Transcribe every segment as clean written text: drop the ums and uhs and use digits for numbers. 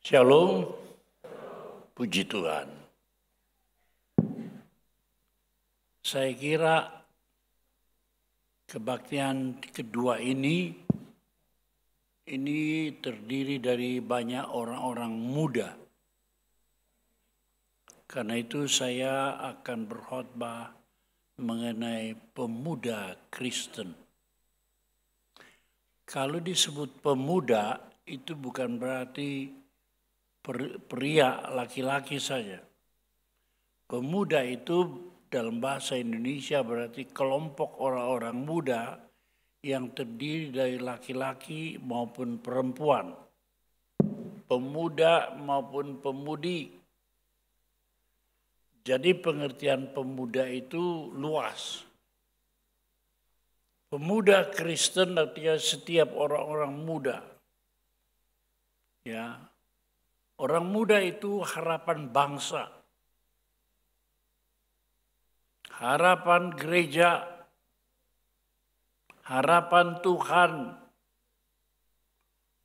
Shalom, puji Tuhan. Saya kira kebaktian kedua ini terdiri dari banyak orang-orang muda. Karena itu saya akan berkhotbah mengenai pemuda Kristen. Kalau disebut pemuda itu bukan berarti pria laki-laki saja. Pemuda itu dalam bahasa Indonesia berarti kelompok orang-orang muda yang terdiri dari laki-laki maupun perempuan, pemuda maupun pemudi. Jadi pengertian pemuda itu luas. Pemuda Kristen artinya setiap orang-orang muda. Ya. Orang muda itu harapan bangsa, harapan gereja, harapan Tuhan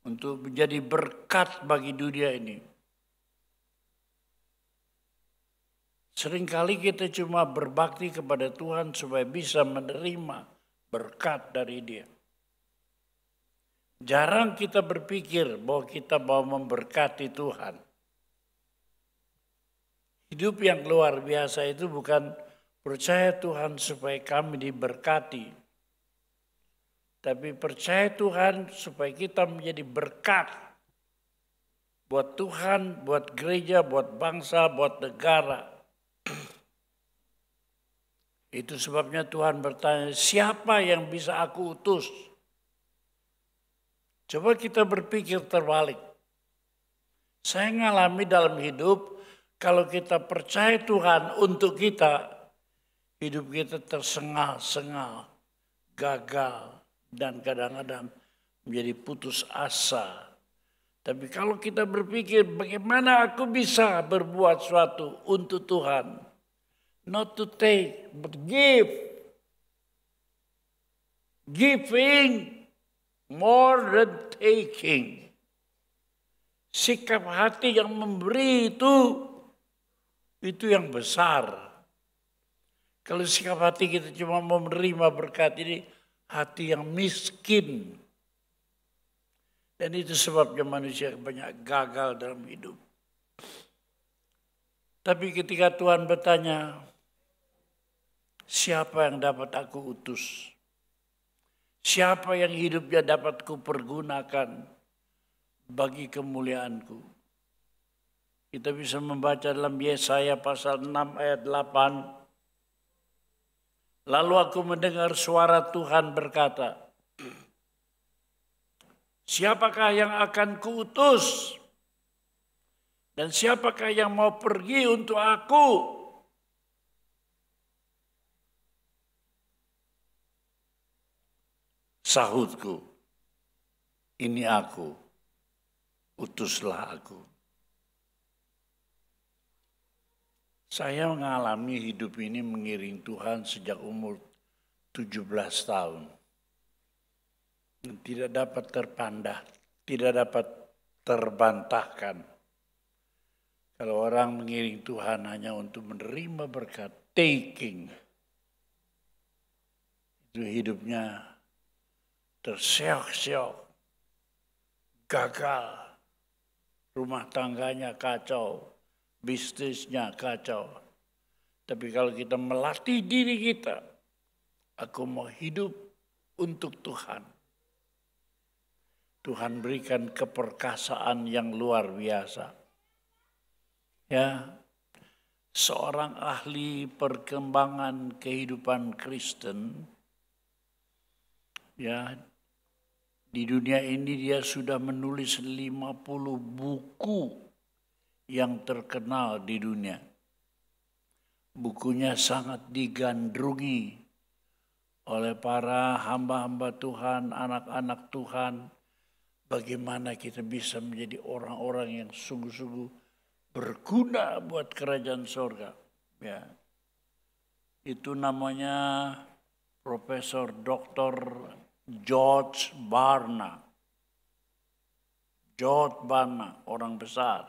untuk menjadi berkat bagi dunia ini. Seringkali kita cuma berbakti kepada Tuhan supaya bisa menerima berkat dari Dia. Jarang kita berpikir bahwa kita mau memberkati Tuhan. Hidup yang luar biasa itu bukan percaya Tuhan supaya kami diberkati, tapi percaya Tuhan supaya kita menjadi berkat buat Tuhan, buat gereja, buat bangsa, buat negara. Itu sebabnya Tuhan bertanya, siapa yang bisa aku utus? Coba kita berpikir terbalik. Saya ngalami dalam hidup, kalau kita percaya Tuhan untuk kita, hidup kita tersengal-sengal, gagal, dan kadang-kadang menjadi putus asa. Tapi kalau kita berpikir bagaimana aku bisa berbuat sesuatu untuk Tuhan. Not to take, but give. Giving more than taking. Sikap hati yang memberi itu yang besar. Kalau sikap hati kita cuma menerima berkat ini, hati yang miskin. Dan itu sebabnya manusia banyak gagal dalam hidup. Tapi ketika Tuhan bertanya, siapa yang dapat aku utus? Siapa yang hidupnya dapat kupergunakan bagi kemuliaanku? Kita bisa membaca dalam Yesaya pasal 6 ayat 8. Lalu aku mendengar suara Tuhan berkata, siapakah yang akan kuutus? Dan siapakah yang mau pergi untuk aku? Sahutku, ini aku, utuslah aku. Saya mengalami hidup ini mengiring Tuhan sejak umur 17 tahun. Tidak dapat tidak dapat terbantahkan. Kalau orang mengiring Tuhan hanya untuk menerima berkat, taking, itu hidupnya terseok-seok, gagal, rumah tangganya kacau, bisnisnya kacau. Tapi kalau kita melatih diri kita, aku mau hidup untuk Tuhan. Tuhan berikan keperkasaan yang luar biasa. Ya, seorang ahli perkembangan kehidupan Kristen, ya, di dunia ini dia sudah menulis 50 buku yang terkenal di dunia. Bukunya sangat digandrungi oleh para hamba-hamba Tuhan, anak-anak Tuhan. Bagaimana kita bisa menjadi orang-orang yang sungguh-sungguh berguna buat kerajaan sorga. Ya. Itu namanya Profesor Dr. George Barna. George Barna, orang besar,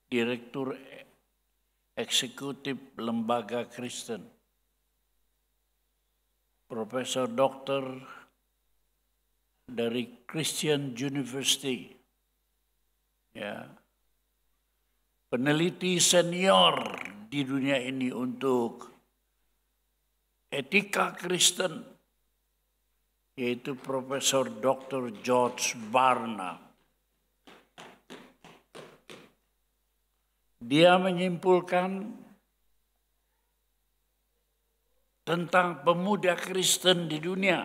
Direktur Eksekutif Lembaga Kristen, Profesor Doktor dari Christian University, ya, peneliti senior di dunia ini untuk etika Kristen, yaitu Profesor Dr. George Barna. Dia menyimpulkan tentang pemuda Kristen di dunia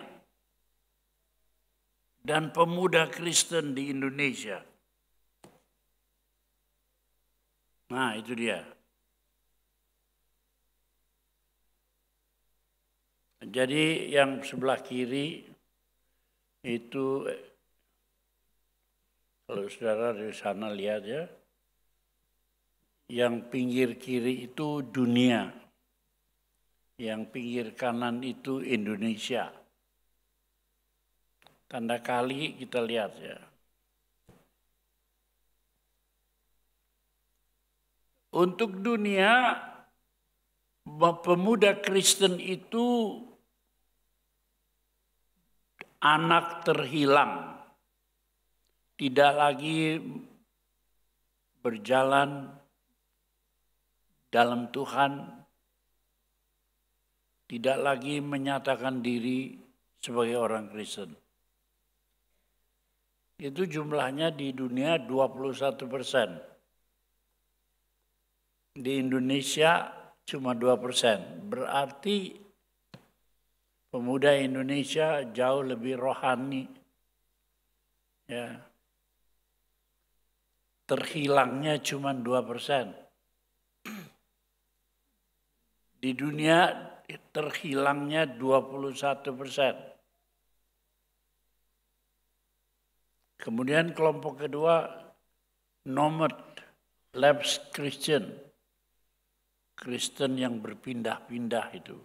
dan pemuda Kristen di Indonesia. Nah, itu dia. Jadi yang sebelah kiri itu, kalau saudara dari sana lihat ya, yang pinggir kiri itu dunia, yang pinggir kanan itu Indonesia. Tanda kali kita lihat ya. Untuk dunia, pemuda Kristen itu anak terhilang, tidak lagi berjalan dalam Tuhan, tidak lagi menyatakan diri sebagai orang Kristen. Itu jumlahnya di dunia 21%. Di Indonesia cuma 2%. Berarti pemuda Indonesia jauh lebih rohani. Ya. Terhilangnya cuma 2%. Di dunia terhilangnya 21%. Kemudian kelompok kedua, nomad, lapsed Christian. Kristen yang berpindah-pindah itu.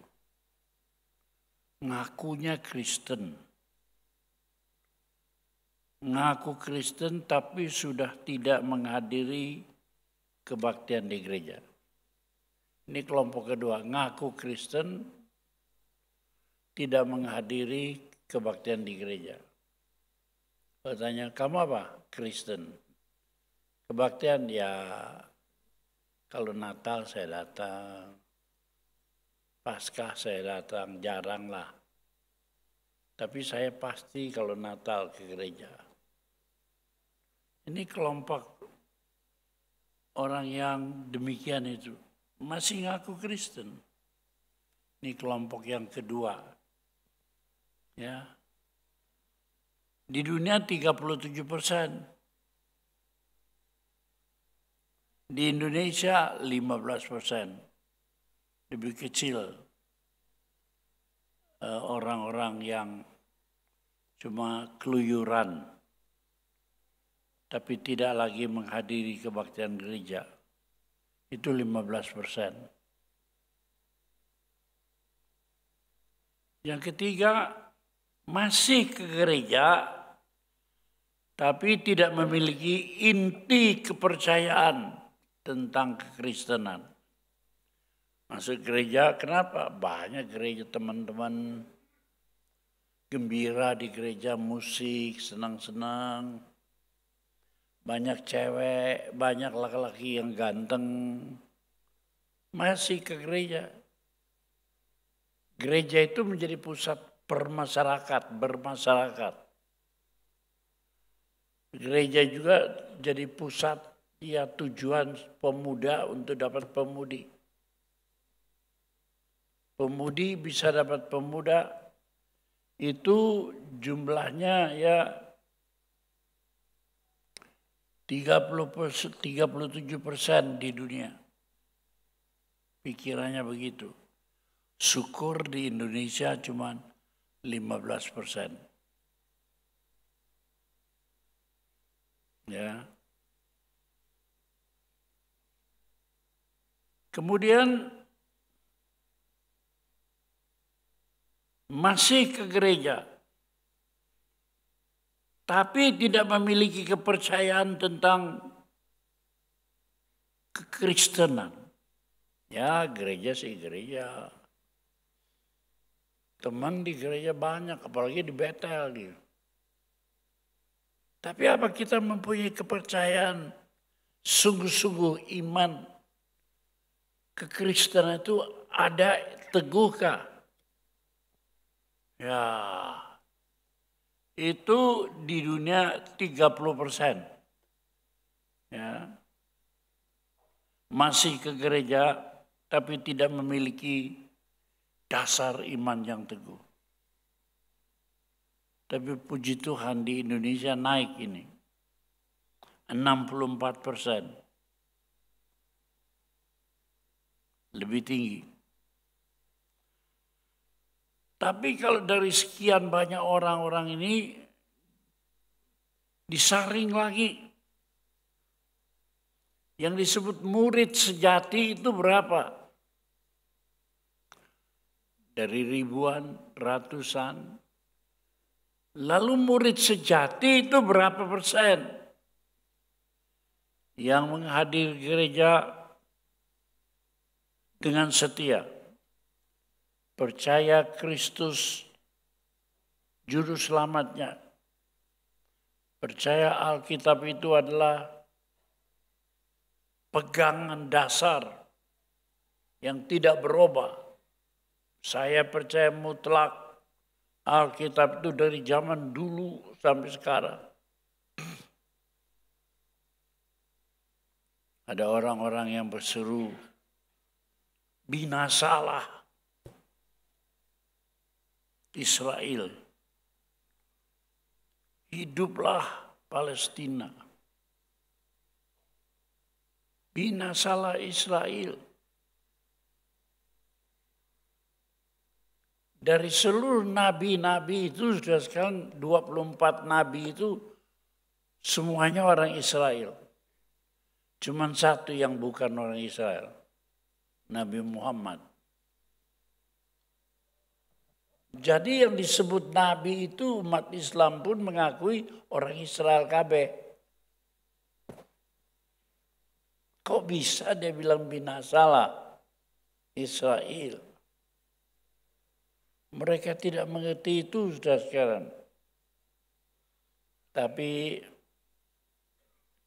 Ngakunya Kristen. Ngaku Kristen tapi sudah tidak menghadiri kebaktian di gereja. Ini kelompok kedua, ngaku Kristen, tidak menghadiri kebaktian di gereja. Bertanya, kamu apa? Kristen. Kebaktian, ya kalau Natal saya datang, Paskah saya datang, jarang lah. Tapi saya pasti kalau Natal ke gereja. Ini kelompok orang yang demikian itu. Masih ngaku Kristen. Ini kelompok yang kedua. Ya. Di dunia 37%. Di Indonesia 15%. Lebih kecil. Orang-orang yang cuma keluyuran. Tapi tidak lagi menghadiri kebaktian gereja. Itu 15%. Yang ketiga, masih ke gereja, tapi tidak memiliki inti kepercayaan tentang kekristenan. Masuk gereja, kenapa? Banyak gereja teman-teman gembira di gereja, musik, senang-senang. Banyak cewek, banyak laki-laki yang ganteng, masih ke gereja. Gereja itu menjadi pusat bermasyarakat. Gereja juga jadi pusat, ya, tujuan pemuda untuk dapat pemudi. Pemudi bisa dapat pemuda, itu jumlahnya ya 37% di dunia. Pikirannya begitu. Syukur di Indonesia cuma 15%. Ya. Kemudian masih ke gereja, tapi tidak memiliki kepercayaan tentang kekristenan. Ya, gereja sih gereja. Teman di gereja banyak, apalagi di Betel gitu. Tapi apa kita mempunyai kepercayaan sungguh-sungguh iman kekristenan itu ada teguhkah? Ya, itu di dunia 30%. Ya. Masih ke gereja tapi tidak memiliki dasar iman yang teguh. Tapi puji Tuhan di Indonesia naik ini. 64%. Lebih tinggi. Tapi kalau dari sekian banyak orang-orang ini disaring lagi. Yang disebut murid sejati itu berapa? Dari ribuan, ratusan. Lalu murid sejati itu berapa persen? Yang menghadiri gereja dengan setia. Percaya Kristus juru selamatnya. Percaya Alkitab itu adalah pegangan dasar yang tidak berubah. Saya percaya mutlak Alkitab itu dari zaman dulu sampai sekarang. Ada orang-orang yang berseru, binasalah Israel. Hiduplah Palestina. Binasalah Israel. Dari seluruh nabi-nabi itu sudah sekarang 24 nabi itu semuanya orang Israel. Cuman satu yang bukan orang Israel. Nabi Muhammad. Jadi yang disebut nabi itu umat Islam pun mengakui orang Israel kabeh. Kok bisa dia bilang binasalah Israel? Mereka tidak mengerti itu sudah sekarang. Tapi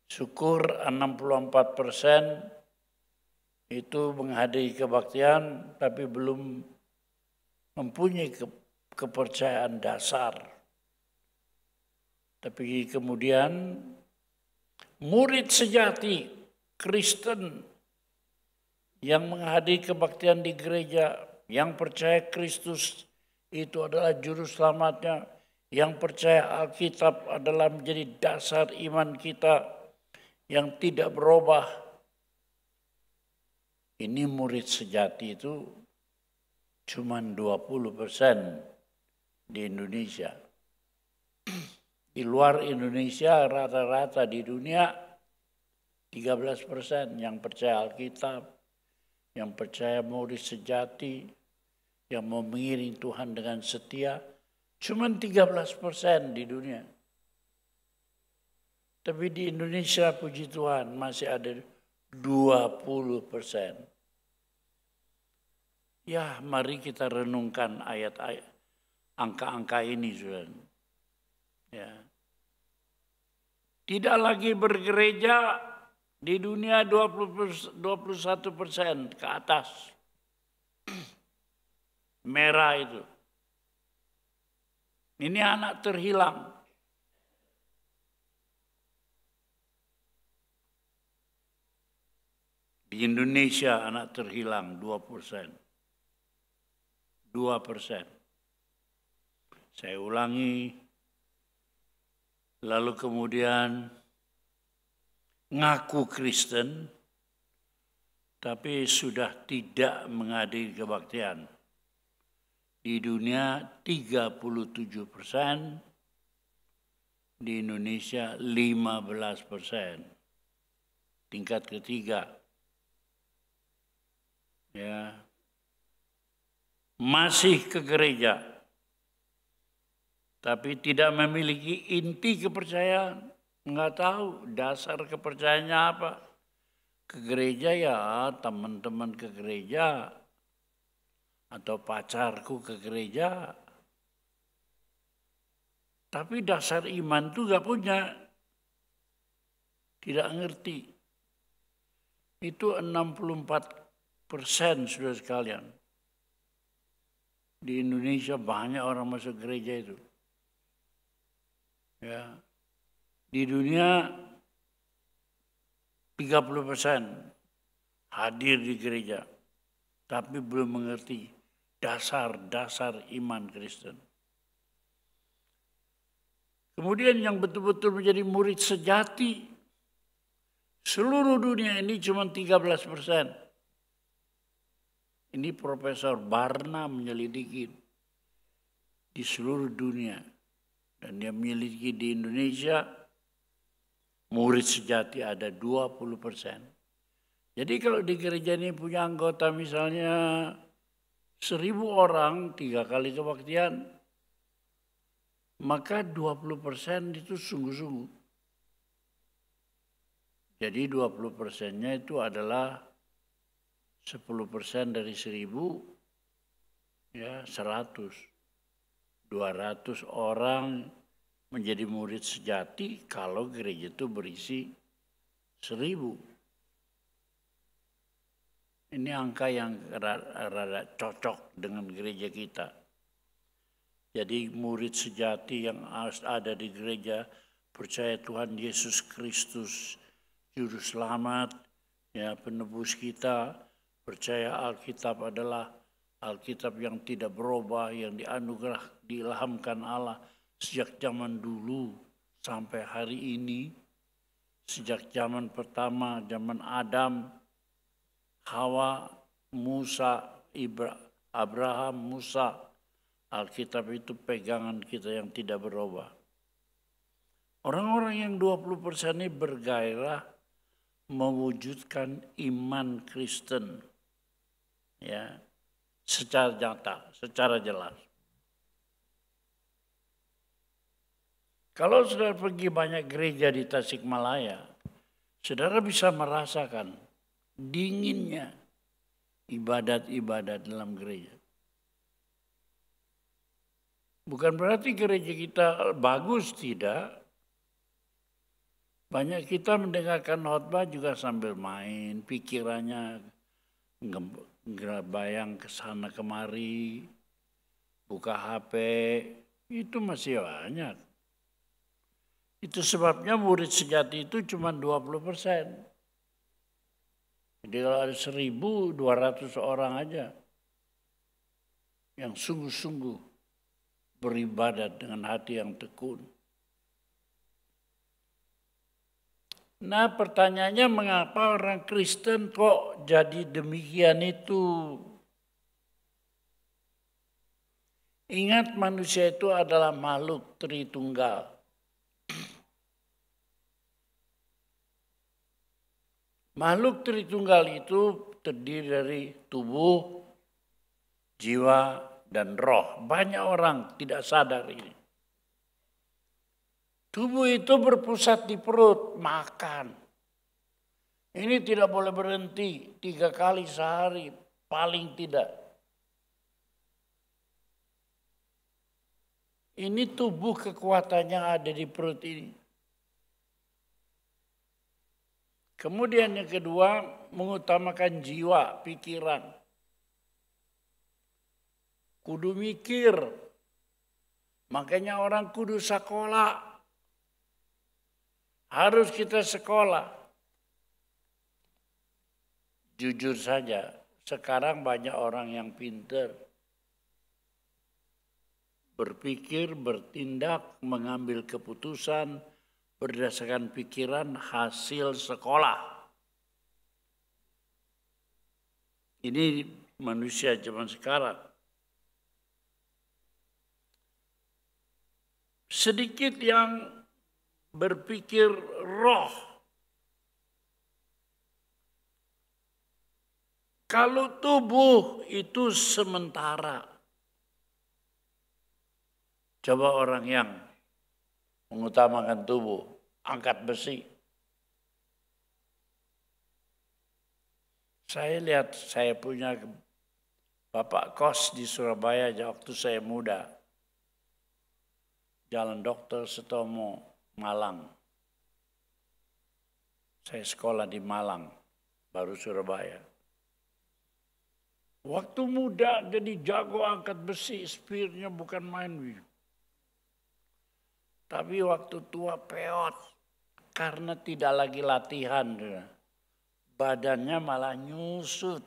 syukur 64% itu menghadiri kebaktian tapi belum mempunyai kepercayaan dasar. Tapi kemudian murid sejati Kristen yang menghadiri kebaktian di gereja, yang percaya Kristus itu adalah juru selamatnya, yang percaya Alkitab adalah menjadi dasar iman kita yang tidak berubah. Ini murid sejati itu cuma 20% di Indonesia. Di luar Indonesia rata-rata di dunia 13% yang percaya Alkitab, yang percaya murid sejati, yang mau mengiring Tuhan dengan setia, cuma 13% di dunia. Tapi di Indonesia puji Tuhan masih ada 20%. Ya, mari kita renungkan ayat-ayat, angka-angka ini, saudara. Ya. Tidak lagi bergereja di dunia 21% ke atas. Merah itu. Ini anak terhilang. Di Indonesia anak terhilang 2%. 2%. Saya ulangi. Lalu kemudian ngaku Kristen, tapi sudah tidak menghadiri kebaktian. Di dunia 37%, di Indonesia 15%. Tingkat ketiga. Ya. Masih ke gereja, tapi tidak memiliki inti kepercayaan, nggak tahu dasar kepercayaannya apa. Ke gereja ya teman-teman ke gereja, atau pacarku ke gereja. Tapi dasar iman itu nggak punya, tidak ngerti. Itu 64% saudara sekalian. Di Indonesia banyak orang masuk gereja itu. Ya. Di dunia 30% hadir di gereja, tapi belum mengerti dasar-dasar iman Kristen. Kemudian yang betul-betul menjadi murid sejati, seluruh dunia ini cuma 13%. Ini Profesor Barna menyelidiki di seluruh dunia. Dan dia menyelidiki di Indonesia, murid sejati ada 20%. Jadi kalau di gereja ini punya anggota misalnya 1.000 orang, 3 kali kebaktian, maka 20% itu sungguh-sungguh. Jadi 20%-nya itu adalah 10% dari 1.000, ya 100. 200 orang menjadi murid sejati kalau gereja itu berisi 1.000. Ini angka yang rada cocok dengan gereja kita. Jadi murid sejati yang harus ada di gereja, percaya Tuhan Yesus Kristus, Juru Selamat, ya penebus kita, percaya Alkitab adalah Alkitab yang tidak berubah, yang diilhamkan Allah sejak zaman dulu sampai hari ini. Sejak zaman pertama, zaman Adam, Hawa, Musa, Abraham, Musa. Alkitab itu pegangan kita yang tidak berubah. Orang-orang yang 20% ini bergairah mewujudkan iman Kristen. Ya. Secara nyata, secara jelas. Kalau saudara pergi banyak gereja di Tasikmalaya, saudara bisa merasakan dinginnya ibadat-ibadat dalam gereja. Bukan berarti gereja kita bagus, tidak. Banyak kita mendengarkan khotbah juga sambil main, pikirannya bayang ke sana kemari, buka HP, itu masih banyak. Itu sebabnya murid sejati itu cuma 20%. Jadi kalau ada 1.200 orang aja yang sungguh-sungguh beribadat dengan hati yang tekun. Nah, pertanyaannya mengapa orang Kristen kok jadi demikian itu? Ingat, manusia itu adalah makhluk Tritunggal. Makhluk Tritunggal itu terdiri dari tubuh, jiwa, dan roh. Banyak orang tidak sadar ini. Tubuh itu berpusat di perut, makan. Ini tidak boleh berhenti 3 kali sehari, paling tidak. Ini tubuh kekuatannya ada di perut ini. Kemudian yang kedua, mengutamakan jiwa, pikiran. Kudu mikir. Makanya orang kudu sekolah. Harus kita sekolah. Jujur saja, sekarang banyak orang yang pintar. Berpikir, bertindak, mengambil keputusan berdasarkan pikiran hasil sekolah. Ini manusia zaman sekarang. Sedikit yang berpikir roh. Kalau tubuh itu sementara. Coba orang yang mengutamakan tubuh, angkat besi. Saya lihat saya punya bapak kos di Surabaya waktu saya muda. Jalan Dr. Sutomo, Malang. Saya sekolah di Malang, baru Surabaya. Waktu muda jadi jago angkat besi, spearnya bukan main. Tapi waktu tua peot, karena tidak lagi latihan. Badannya malah nyusut.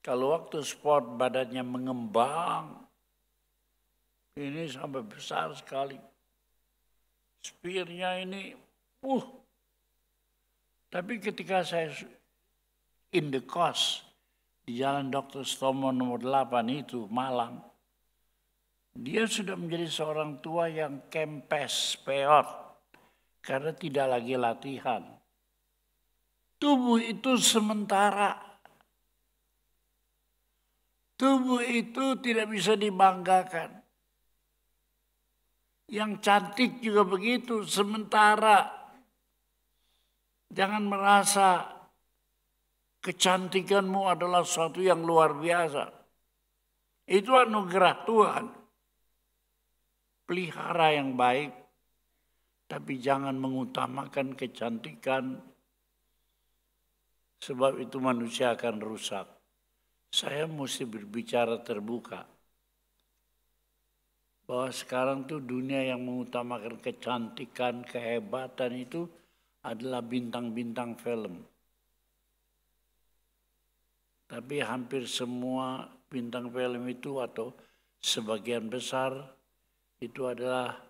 Kalau waktu sport badannya mengembang, ini sampai besar sekali. Spearnya ini, Tapi ketika saya in the course, di Jalan Dr. Sutomo nomor 8 itu, Malang, dia sudah menjadi seorang tua yang kempes, peot, karena tidak lagi latihan. Tubuh itu sementara. Tubuh itu tidak bisa dibanggakan. Yang cantik juga begitu, sementara. Jangan merasa kecantikanmu adalah sesuatu yang luar biasa. Itu anugerah Tuhan. Pelihara yang baik, tapi jangan mengutamakan kecantikan, sebab itu manusia akan rusak. Saya mesti berbicara terbuka. Bahwa sekarang tuh dunia yang mengutamakan kecantikan, kehebatan itu adalah bintang-bintang film. Tapi hampir semua bintang film itu atau sebagian besar itu adalah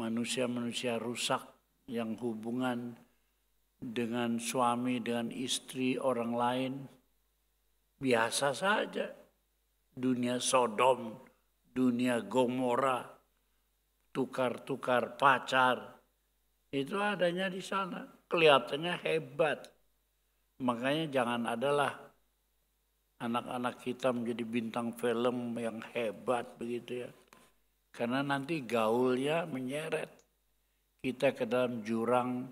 manusia-manusia rusak yang hubungan dengan suami, dengan istri orang lain biasa saja. Dunia Sodom, dunia Gomora, tukar-tukar pacar, itu adanya di sana. Kelihatannya hebat. Makanya jangan adalah anak-anak kita menjadi bintang film yang hebat begitu ya. Karena nanti gaulnya menyeret kita ke dalam jurang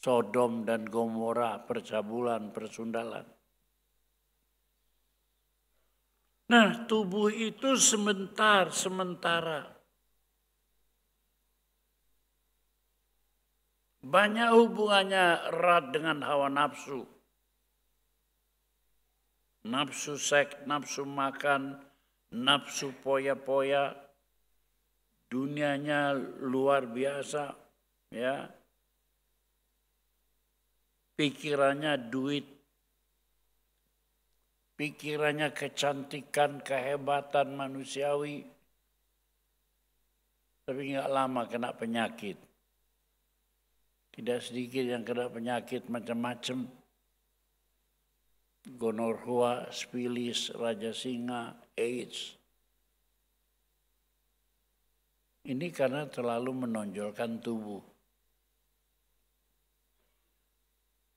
Sodom dan Gomora, percabulan, persundalan. Nah, tubuh itu sementara. Banyak hubungannya erat dengan hawa nafsu. Nafsu seks, nafsu makan, nafsu poya-poya. Dunianya luar biasa, ya. Pikirannya duit. Pikirannya kecantikan, kehebatan manusiawi. Tapi nggak lama kena penyakit. Tidak sedikit yang kena penyakit macam-macam. Gonorrhea, sifilis, raja singa, AIDS. Ini karena terlalu menonjolkan tubuh.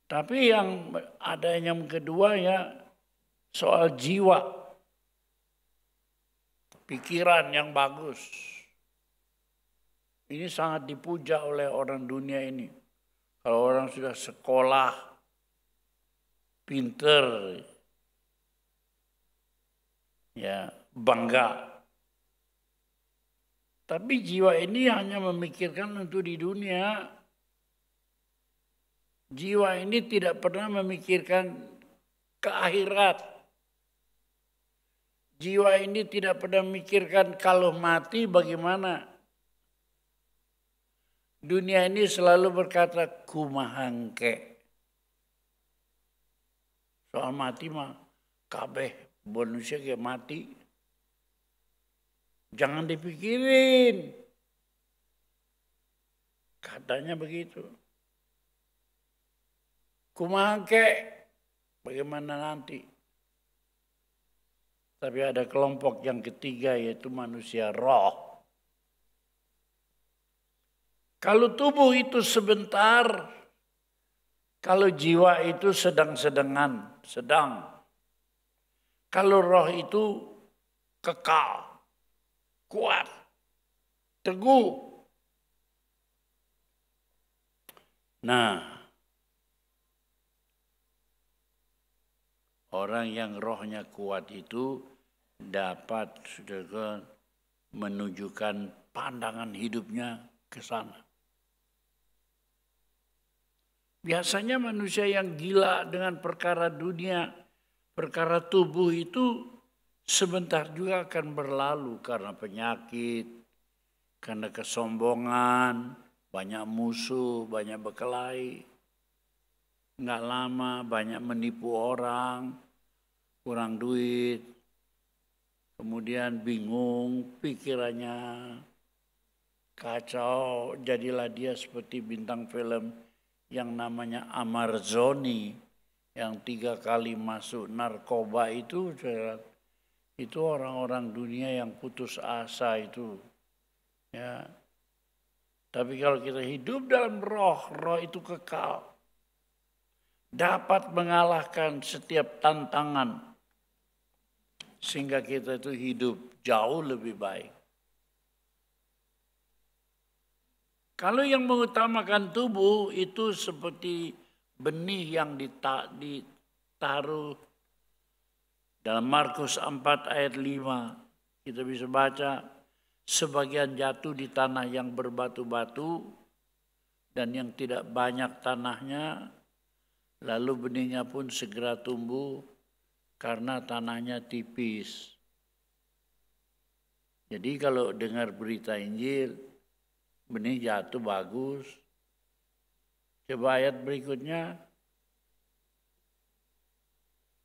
Tapi yang ada yang kedua ya soal jiwa. Pikiran yang bagus. Ini sangat dipuja oleh orang dunia ini. Kalau orang sudah sekolah, pinter, ya bangga. Tapi jiwa ini hanya memikirkan untuk di dunia. Jiwa ini tidak pernah memikirkan ke akhirat. Jiwa ini tidak pernah memikirkan kalau mati bagaimana. Dunia ini selalu berkata kumahangke. Soal mati mah kabeh manusia kayak mati. Jangan dipikirin. Katanya begitu. Kumangke, bagaimana nanti? Tapi ada kelompok yang ketiga yaitu manusia roh. Kalau tubuh itu sebentar, kalau jiwa itu sedang. Kalau roh itu kekal. Kuat. teguh. Nah, orang yang rohnya kuat itu dapat saudara menunjukkan pandangan hidupnya ke sana. Biasanya manusia yang gila dengan perkara dunia, perkara tubuh itu sebentar juga akan berlalu karena penyakit, karena kesombongan, banyak musuh, banyak berkelahi. Nggak lama banyak menipu orang, kurang duit, kemudian bingung, pikirannya kacau, jadilah dia seperti bintang film yang namanya Amarzoni, yang 3 kali masuk narkoba itu orang-orang dunia yang putus asa itu. Ya. Tapi kalau kita hidup dalam roh itu kekal. Dapat mengalahkan setiap tantangan sehingga kita itu hidup jauh lebih baik. Kalau yang mengutamakan tubuh itu seperti benih yang ditaruh dalam Markus 4 ayat 5. Kita bisa baca, sebagian jatuh di tanah yang berbatu-batu dan yang tidak banyak tanahnya, lalu benihnya pun segera tumbuh karena tanahnya tipis. Jadi kalau dengar berita Injil, benih jatuh bagus. Coba ayat berikutnya.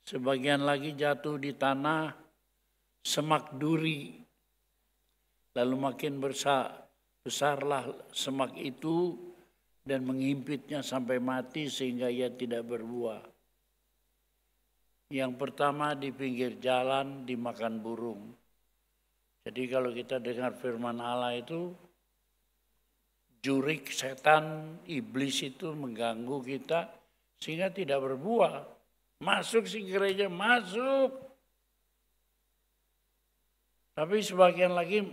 Sebagian lagi jatuh di tanah semak duri. Lalu makin besarlah semak itu dan menghimpitnya sampai mati sehingga ia tidak berbuah. Yang pertama di pinggir jalan dimakan burung. Jadi kalau kita dengar firman Allah itu, jurik setan, iblis itu mengganggu kita sehingga tidak berbuah. Masuk si gereja, masuk. Tapi sebagian lagi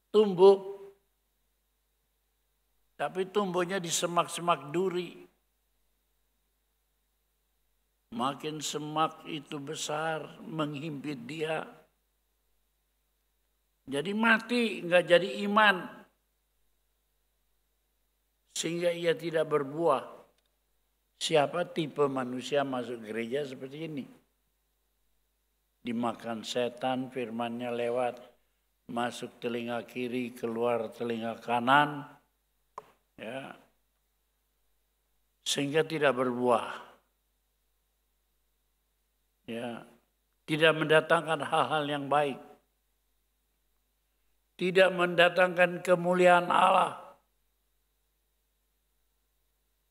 tumbuh. Tapi tumbuhnya di semak-semak duri. Makin semak itu besar, menghimpit dia. Jadi mati, enggak jadi iman. Sehingga ia tidak berbuah. Siapa tipe manusia masuk gereja seperti ini? Dimakan setan, firmannya lewat. Masuk telinga kiri, keluar telinga kanan. Ya, sehingga tidak berbuah, ya, tidak mendatangkan hal-hal yang baik, tidak mendatangkan kemuliaan Allah.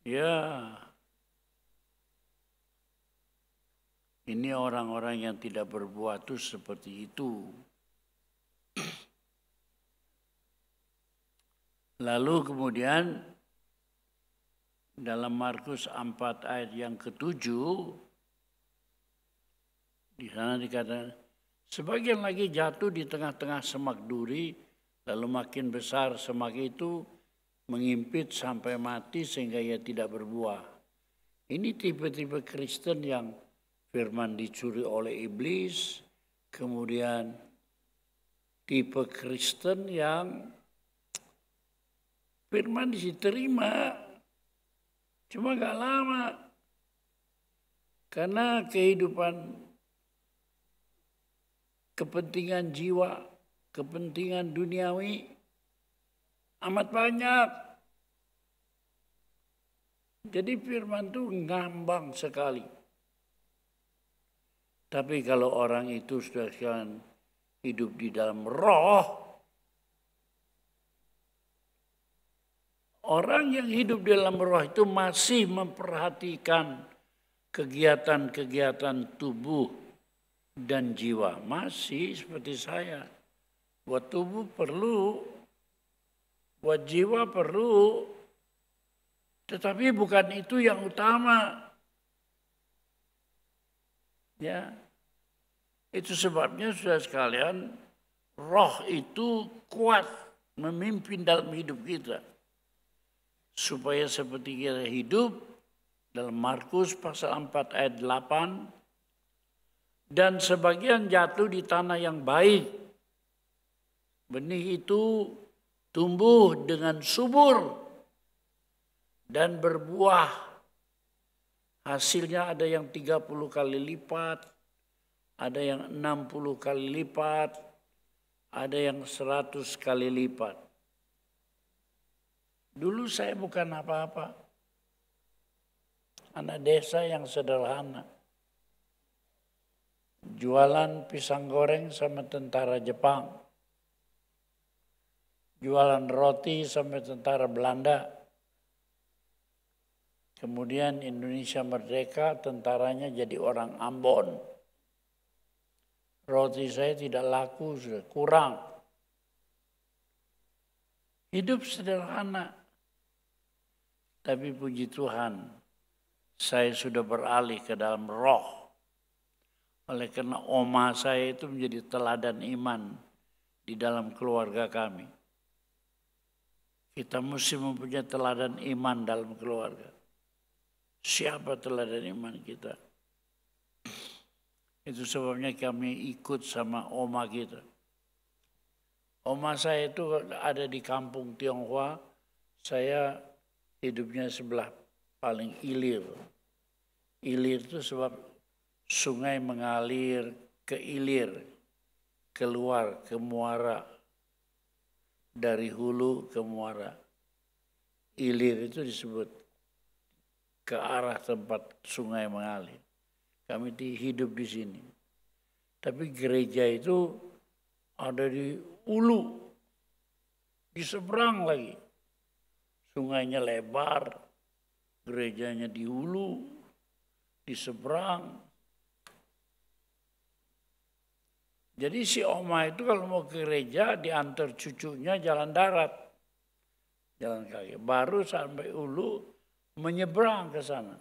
Ya, ini orang-orang yang tidak berbuah itu seperti itu. Lalu kemudian dalam Markus 4 ayat yang ke-7, di sana dikatakan, sebagian lagi jatuh di tengah-tengah semak duri, lalu makin besar semak itu mengimpit sampai mati sehingga ia tidak berbuah. Ini tipe-tipe Kristen yang firman dicuri oleh iblis, kemudian tipe Kristen yang firman diterima, cuma gak lama. Karena kehidupan, kepentingan jiwa, kepentingan duniawi amat banyak. Jadi firman itu ngambang sekali. Tapi kalau orang itu sudah hidup di dalam roh, orang yang hidup di dalam roh itu masih memperhatikan kegiatan-kegiatan tubuh dan jiwa. Masih seperti saya. Buat tubuh perlu, buat jiwa perlu. Tetapi bukan itu yang utama. Ya. Itu sebabnya sudah sekalian, roh itu kuat. memimpin dalam hidup kita. Supaya seperti kita hidup dalam Markus pasal 4 ayat 8. Dan sebagian jatuh di tanah yang baik. Benih itu tumbuh dengan subur dan berbuah. Hasilnya ada yang 30 kali lipat, ada yang 60 kali lipat, ada yang 100 kali lipat. Dulu saya bukan apa-apa. Anak desa yang sederhana. Jualan pisang goreng sama tentara Jepang. Jualan roti sama tentara Belanda. Kemudian Indonesia merdeka, tentaranya jadi orang Ambon. Roti saya tidak laku, sudah kurang. Hidup sederhana. Tapi puji Tuhan, saya sudah beralih ke dalam roh. Oleh karena oma saya itu menjadi teladan iman di dalam keluarga kami. Kita mesti mempunyai teladan iman dalam keluarga. Siapa teladan iman kita? Itu sebabnya kami ikut sama oma kita. Oma saya itu ada di kampung Tionghoa. Saya hidupnya sebelah paling ilir. Ilir itu sebab sungai mengalir ke ilir, keluar ke muara, dari hulu ke muara. Ilir itu disebut ke arah tempat sungai mengalir. Kami hidup di sini. Tapi gereja itu ada di hulu, di seberang lagi. Sungainya lebar, gerejanya di hulu, di seberang. Jadi si oma itu kalau mau ke gereja diantar cucunya jalan darat, jalan kaki. Baru sampai hulu menyeberang ke sana.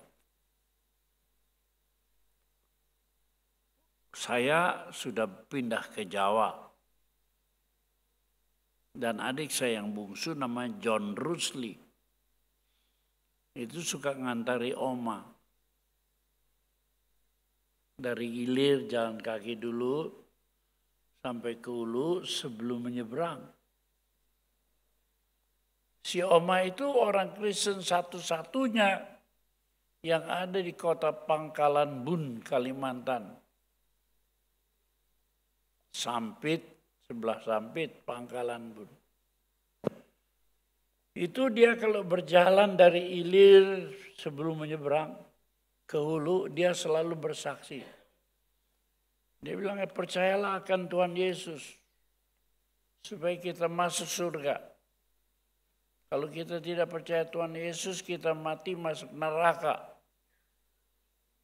Saya sudah pindah ke Jawa. Dan adik saya yang bungsu namanya John Rusli. Itu suka ngantari oma. Dari Ilir jalan kaki dulu sampai ke hulu sebelum menyeberang. Si oma itu orang Kristen satu-satunya yang ada di kota Pangkalan Bun, Kalimantan. Sampit, sebelah Sampit, Pangkalan Bun. Itu dia kalau berjalan dari Ilir sebelum menyeberang ke hulu, dia selalu bersaksi. Dia bilang, percayalah akan Tuhan Yesus supaya kita masuk surga. Kalau kita tidak percaya Tuhan Yesus, kita mati masuk neraka.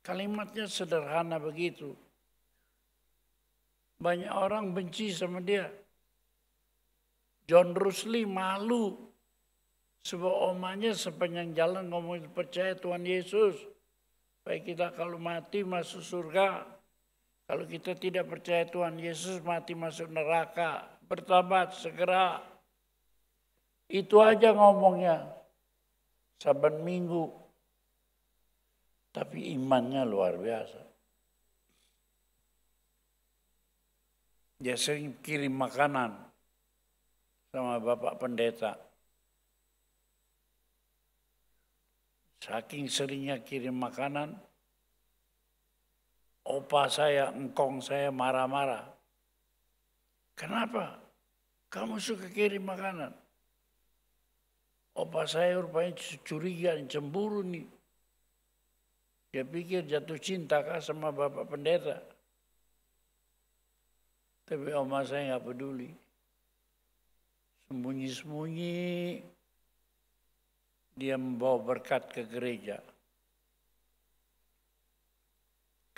Kalimatnya sederhana begitu. Banyak orang benci sama dia. John Rusli malu. Sebab omanya sepanjang jalan ngomong percaya Tuhan Yesus. Supaya kita kalau mati masuk surga. Kalau kita tidak percaya Tuhan Yesus, mati masuk neraka. Bertobat segera. Itu aja ngomongnya. Saban minggu. Tapi imannya luar biasa. Dia sering kirim makanan sama Bapak Pendeta. Saking seringnya kirim makanan, opa saya, engkong saya marah-marah. Kenapa? Kamu suka kirim makanan? Opa saya rupanya curiga, cemburu nih. Dia pikir jatuh cinta kah sama Bapak Pendeta. Tapi oma saya nggak peduli. Sembunyi-sembunyi dia membawa berkat ke gereja.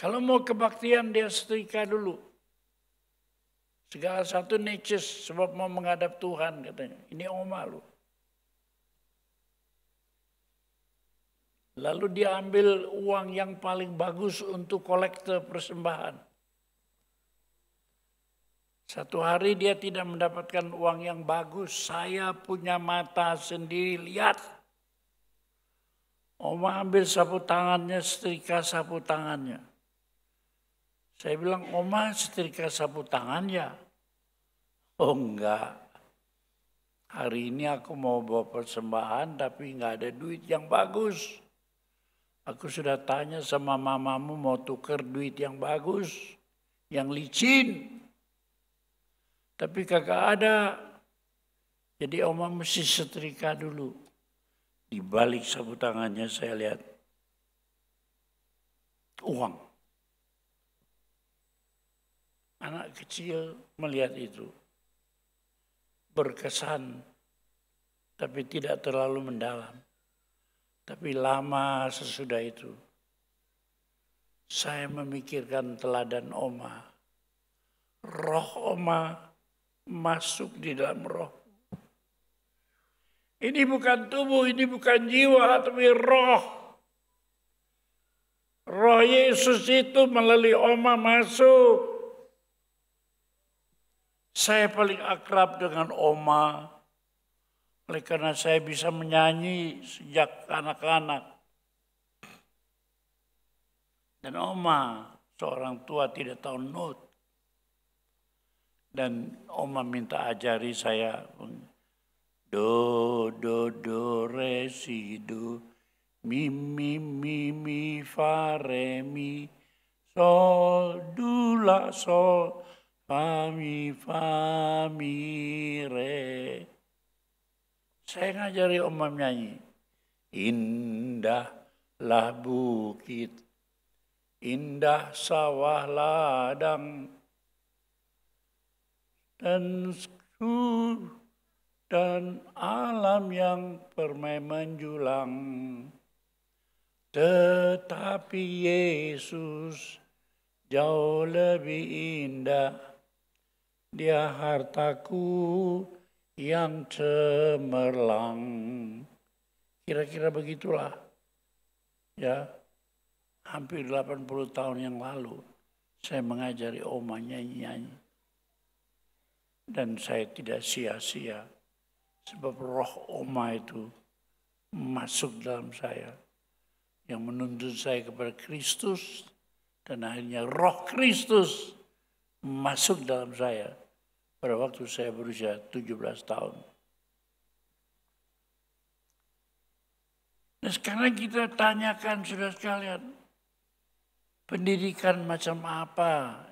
Kalau mau kebaktian dia setrika dulu. Segala satu neces sebab mau menghadap Tuhan katanya. Ini oma lu. Lalu dia ambil uang yang paling bagus untuk kolektor persembahan. Satu hari dia tidak mendapatkan uang yang bagus. Saya punya mata sendiri lihat. Oma ambil sapu tangannya, setrika sapu tangannya. Saya bilang, Oma setrika sapu tangan ya? Oh enggak. Hari ini aku mau bawa persembahan tapi enggak ada duit yang bagus. Aku sudah tanya sama mamamu mau tuker duit yang bagus, yang licin. Tapi kagak ada. Jadi Oma mesti setrika dulu. Di balik sapu tangannya saya lihat uang. Anak kecil melihat itu. Berkesan, tapi tidak terlalu mendalam. Tapi lama sesudah itu, saya memikirkan teladan Oma. Roh Oma masuk di dalam roh. Ini bukan tubuh, ini bukan jiwa, tapi roh. Roh Yesus itu melalui Oma masuk. Saya paling akrab dengan Oma. Oleh karena saya bisa menyanyi sejak anak-anak. Dan Oma seorang tua tidak tahu not. Dan Oma minta ajari saya do do do re si do mi mi mi mi fa re mi sol do la sol fa mi re. Saya ngajari Oma menyanyi. Indahlah bukit, indah sawah ladang, dan alam yang permai menjulang. Tetapi Yesus jauh lebih indah. Dia hartaku yang cemerlang. Kira-kira begitulah. Ya, hampir 80 tahun yang lalu saya mengajari Oma nyanyi-nyanyi. Dan saya tidak sia-sia. Sebab roh Oma itu masuk dalam saya. Yang menuntun saya kepada Kristus. Dan akhirnya roh Kristus masuk dalam saya. Pada waktu saya berusia 17 tahun. Nah sekarang kita tanyakan saudara sekalian. Pendidikan macam apa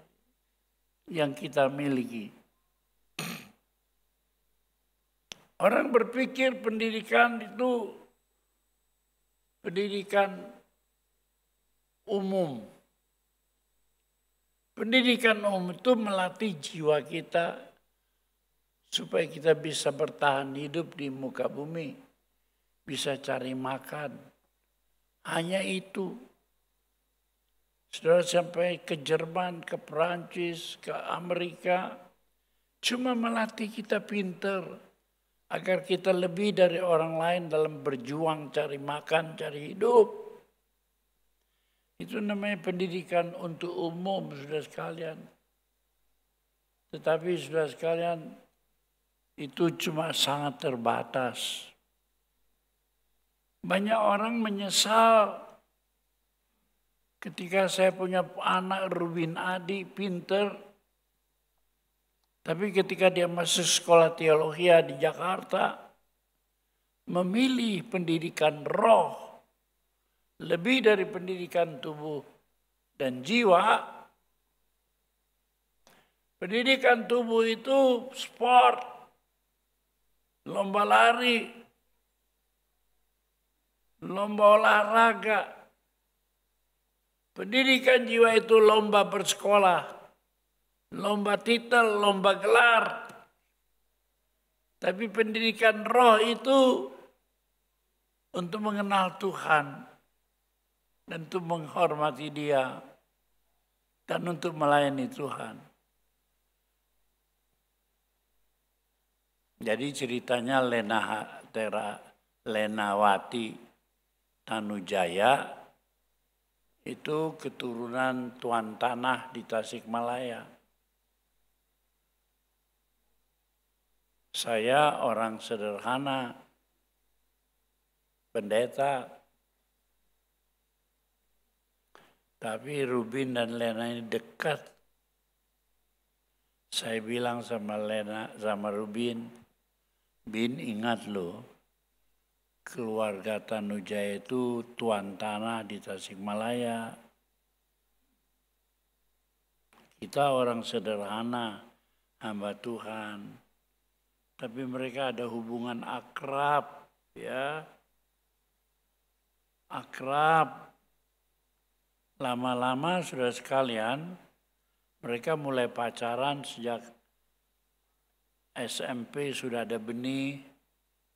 yang kita miliki? Orang berpikir pendidikan itu pendidikan umum. Pendidikan umum itu melatih jiwa kita supaya kita bisa bertahan hidup di muka bumi. Bisa cari makan. Hanya itu. Saudara sampai ke Jerman, ke Perancis, ke Amerika. Cuma melatih kita pinter. Agar kita lebih dari orang lain dalam berjuang cari makan, cari hidup. Itu namanya pendidikan untuk umum, saudara sekalian. Tetapi saudara sekalian, itu cuma sangat terbatas. Banyak orang menyesal ketika saya punya anak Rubin Adi, pinter. Tapi ketika dia masuk sekolah teologi di Jakarta, memilih pendidikan roh lebih dari pendidikan tubuh dan jiwa. Pendidikan tubuh itu sport, lomba lari, lomba olahraga. Pendidikan jiwa itu lomba bersekolah. Lomba titel, lomba gelar. Tapi pendidikan roh itu untuk mengenal Tuhan. Dan untuk menghormati Dia. Dan untuk melayani Tuhan. Jadi ceritanya Lenawati Tanujaya itu keturunan tuan tanah di Tasikmalaya. Saya orang sederhana, pendeta, tapi Rubin dan Lena ini dekat. Saya bilang sama Lena, sama Rubin, Bin ingat loh, keluarga Tanujaya itu tuan tanah di Tasikmalaya. Kita orang sederhana, hamba Tuhan. Tapi mereka ada hubungan akrab, ya. Akrab. Lama-lama sudah sekalian, mereka mulai pacaran sejak SMP sudah ada benih,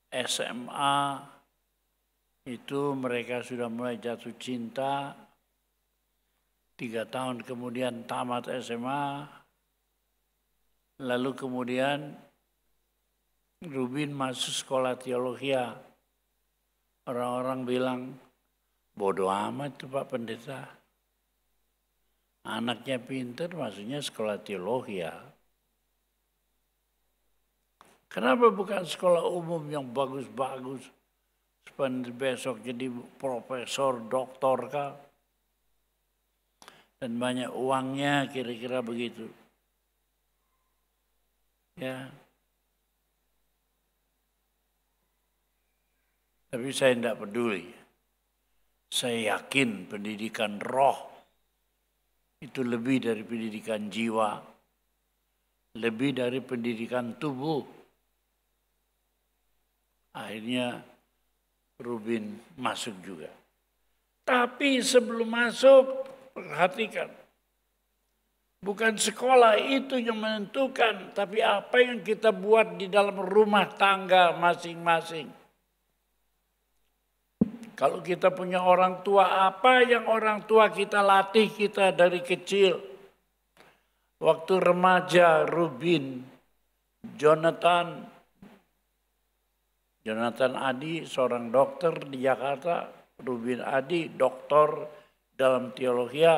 SMA itu mereka sudah mulai jatuh cinta. 3 tahun kemudian tamat SMA, lalu kemudian Rubin masuk sekolah teologi. Orang-orang bilang, bodoh amat tuh Pak Pendeta. Anaknya pinter, maksudnya sekolah teologi. Kenapa bukan sekolah umum yang bagus-bagus? Supaya besok jadi profesor, doktor kah? Dan banyak uangnya, kira-kira begitu. Ya. Tapi saya tidak peduli. Saya yakin pendidikan roh itu lebih dari pendidikan jiwa, lebih dari pendidikan tubuh. Akhirnya Rubin masuk juga. Tapi sebelum masuk, perhatikan. Bukan sekolah itu yang menentukan, tapi apa yang kita buat di dalam rumah tangga masing-masing. Kalau kita punya orang tua, apa yang orang tua kita latih kita dari kecil. Waktu remaja, Rubin, Jonathan Adi, seorang dokter di Jakarta. Rubin Adi, doktor dalam teologi.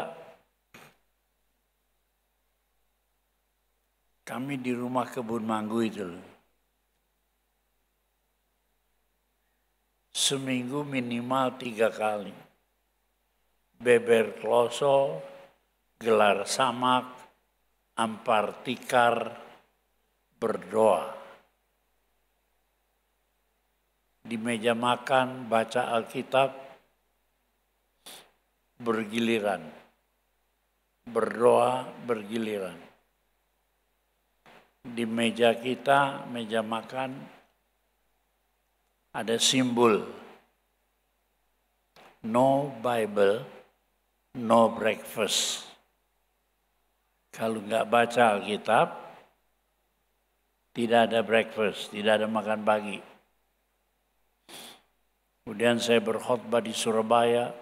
Kami di rumah Kebun Manggu itu loh. Seminggu minimal 3 kali. Beber kloso, gelar samak, ampar tikar, berdoa. Di meja makan, baca Alkitab, bergiliran. Berdoa, bergiliran. Di meja kita, meja makan, ada simbol no Bible, no breakfast. Kalau nggak baca Alkitab, tidak ada breakfast, tidak ada makan pagi. Kemudian saya berkhotbah di Surabaya,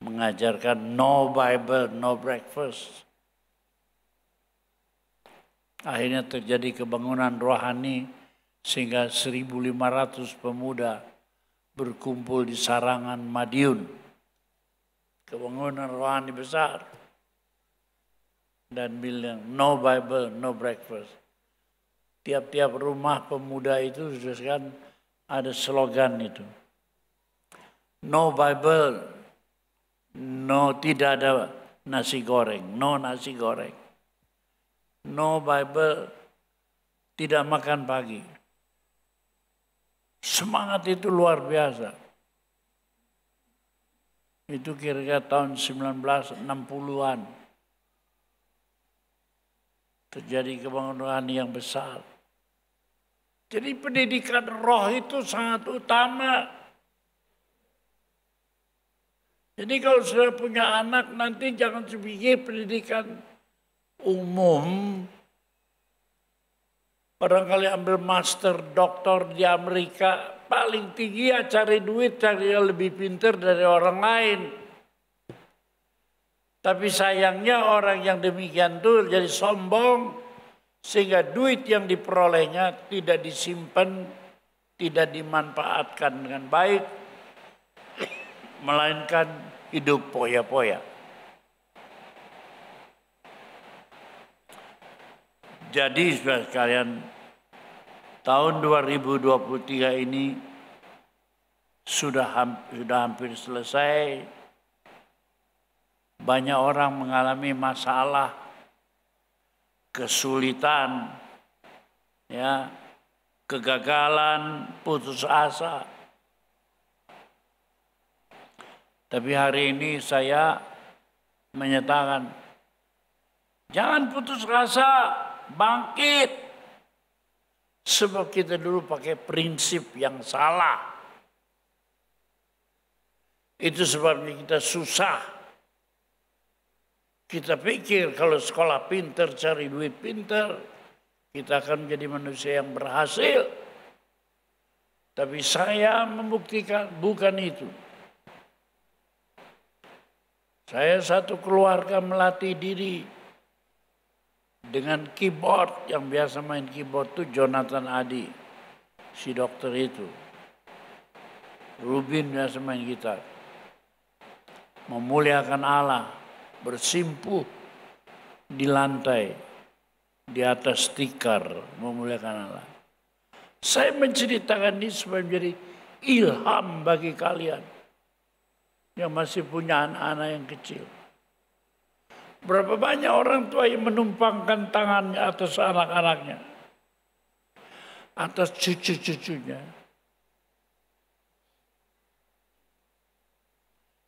mengajarkan no Bible, no breakfast. Akhirnya terjadi kebangunan rohani, sehingga 1.500 pemuda berkumpul di Sarangan Madiun. Kebangunan rohani besar. Dan bilang, no Bible, no breakfast. Tiap-tiap rumah pemuda itu kan ada slogan itu. No Bible, no, tidak ada nasi goreng, no nasi goreng. No Bible, tidak makan pagi. Semangat itu luar biasa. Itu kira-kira tahun 1960-an. Terjadi kebangunan yang besar. Jadi pendidikan roh itu sangat utama. Jadi kalau sudah punya anak, nanti jangan sepikir pendidikan umum. Barangkali ambil master, doktor di Amerika, paling tinggi ya cari duit, cari yang lebih pintar dari orang lain. Tapi sayangnya orang yang demikian itu jadi sombong, sehingga duit yang diperolehnya tidak disimpan, tidak dimanfaatkan dengan baik, melainkan hidup poya-poya. Jadi saudara sekalian, tahun 2023 ini sudah hampir selesai. Banyak orang mengalami masalah, kesulitan, ya, kegagalan, putus asa. Tapi hari ini saya menyatakan, jangan putus asa, bangkit. Sebab kita dulu pakai prinsip yang salah. Itu sebabnya kita susah. Kita pikir kalau sekolah pinter, cari duit pinter, kita akan menjadi manusia yang berhasil. Tapi saya membuktikan bukan itu. Saya satu keluarga melatih diri dengan keyboard. Yang biasa main keyboard itu Jonathan Adi, si dokter itu. Rubin biasa main gitar. Memuliakan Allah, bersimpuh di lantai, di atas tikar, memuliakan Allah. Saya menceritakan ini supaya menjadi ilham bagi kalian yang masih punya anak-anak yang kecil. Berapa banyak orang tua yang menumpangkan tangannya atas anak-anaknya, atas cucu-cucunya.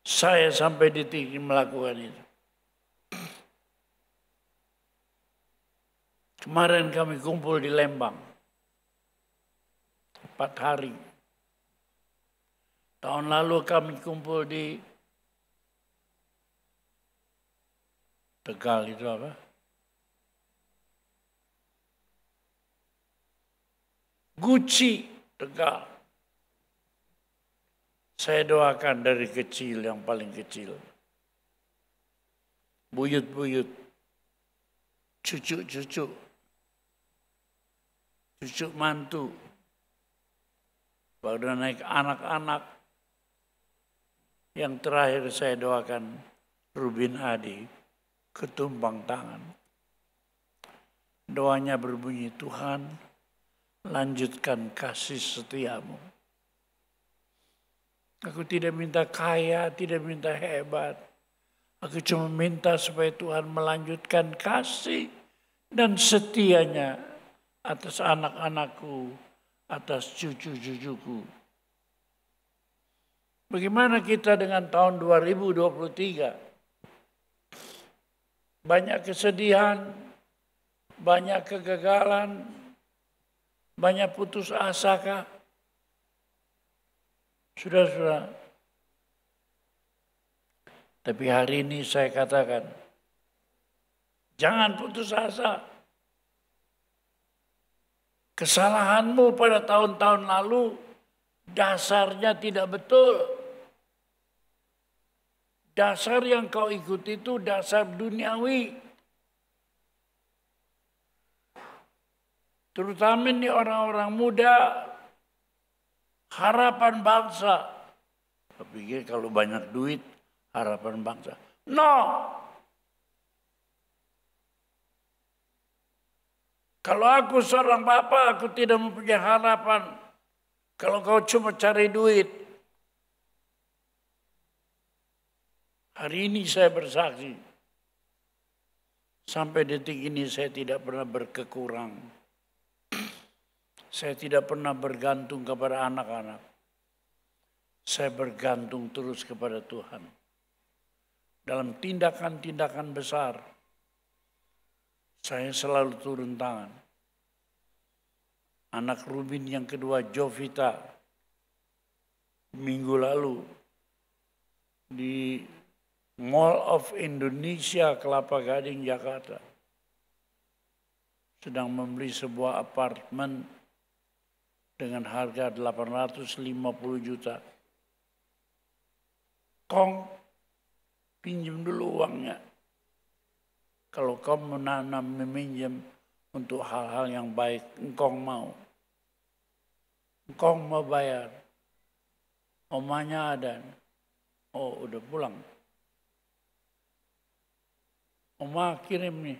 Saya sampai detik ini melakukan itu. Kemarin kami kumpul di Lembang 4 hari. Tahun lalu kami kumpul di Tegal itu apa? Guci, Tegal. Saya doakan dari kecil, yang paling kecil. Buyut-buyut, cucu-cucu, cucu mantu. Baru naik anak-anak. Yang terakhir saya doakan Rubin Adi, ketumpang tangan. Doanya berbunyi, Tuhan lanjutkan kasih setiamu. Aku tidak minta kaya, tidak minta hebat. Aku cuma minta supaya Tuhan melanjutkan kasih dan setianya atas anak-anakku, atas cucu-cucuku. Bagaimana kita dengan tahun 2023? Banyak kesedihan, banyak kegagalan, banyak putus asa kah? Sudah. Tapi hari ini saya katakan, jangan putus asa. Kesalahanmu pada tahun-tahun lalu dasarnya tidak betul. Dasar yang kau ikuti itu dasar duniawi. Terutama ini orang-orang muda, harapan bangsa. Saya pikir kalau banyak duit, harapan bangsa. No! Kalau aku seorang bapak, aku tidak mempunyai harapan. Kalau kau cuma cari duit. Hari ini saya bersaksi, sampai detik ini saya tidak pernah berkekurang. Saya tidak pernah bergantung kepada anak-anak. Saya bergantung terus kepada Tuhan. Dalam tindakan-tindakan besar, saya selalu turun tangan. Anak Rubin yang kedua, Jovita, minggu lalu di Mall of Indonesia, Kelapa Gading, Jakarta, sedang membeli sebuah apartemen dengan harga 850 juta. Kong, pinjam dulu uangnya. Kalau kau menanam, meminjam untuk hal-hal yang baik, engkau mau. Engkau mau bayar. Omanya ada. Oh, udah pulang. Oma kirim nih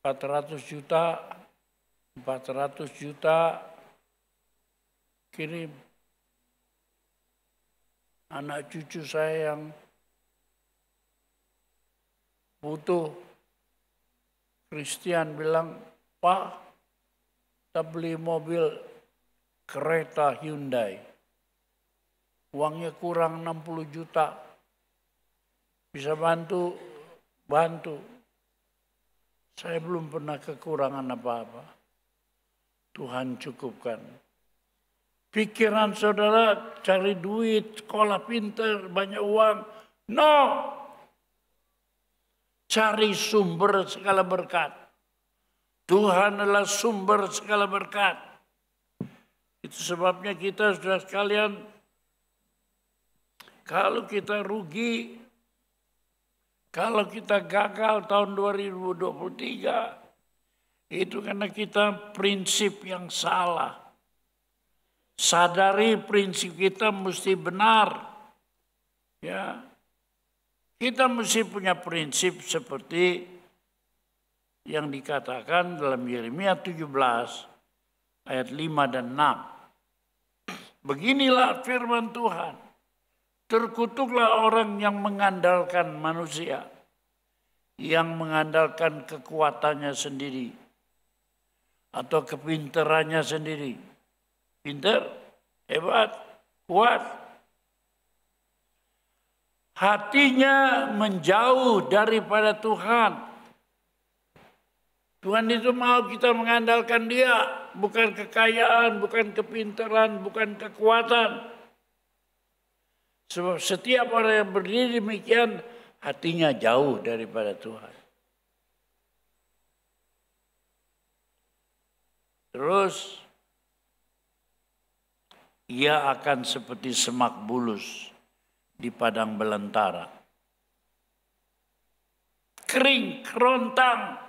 400 juta 400 juta kirim. Anak cucu saya yang butuh, Christian bilang, Pak, kita beli mobil kereta Hyundai. Uangnya kurang 60 juta. Bisa bantu. Saya belum pernah kekurangan apa-apa. Tuhan cukupkan. Pikiran saudara cari duit, sekolah pintar, banyak uang. No! Cari sumber segala berkat. Tuhan adalah sumber segala berkat. Itu sebabnya kita sudah sekalian, kalau kita rugi, kalau kita gagal tahun 2023, itu karena kita prinsip yang salah. Sadari prinsip kita mesti benar. Ya. Kita mesti punya prinsip seperti yang dikatakan dalam Yeremia 17 ayat 5 dan 6. Beginilah firman Tuhan. Terkutuklah orang yang mengandalkan manusia, yang mengandalkan kekuatannya sendiri atau kepintarannya sendiri. Pintar, hebat, kuat. Hatinya menjauh daripada Tuhan. Tuhan itu mau kita mengandalkan Dia, bukan kekayaan, bukan kepintaran, bukan kekuatan. Sebab setiap orang yang berdiri demikian, hatinya jauh daripada Tuhan. Terus, ia akan seperti semak bulus di padang belantara. Kering, kerontang.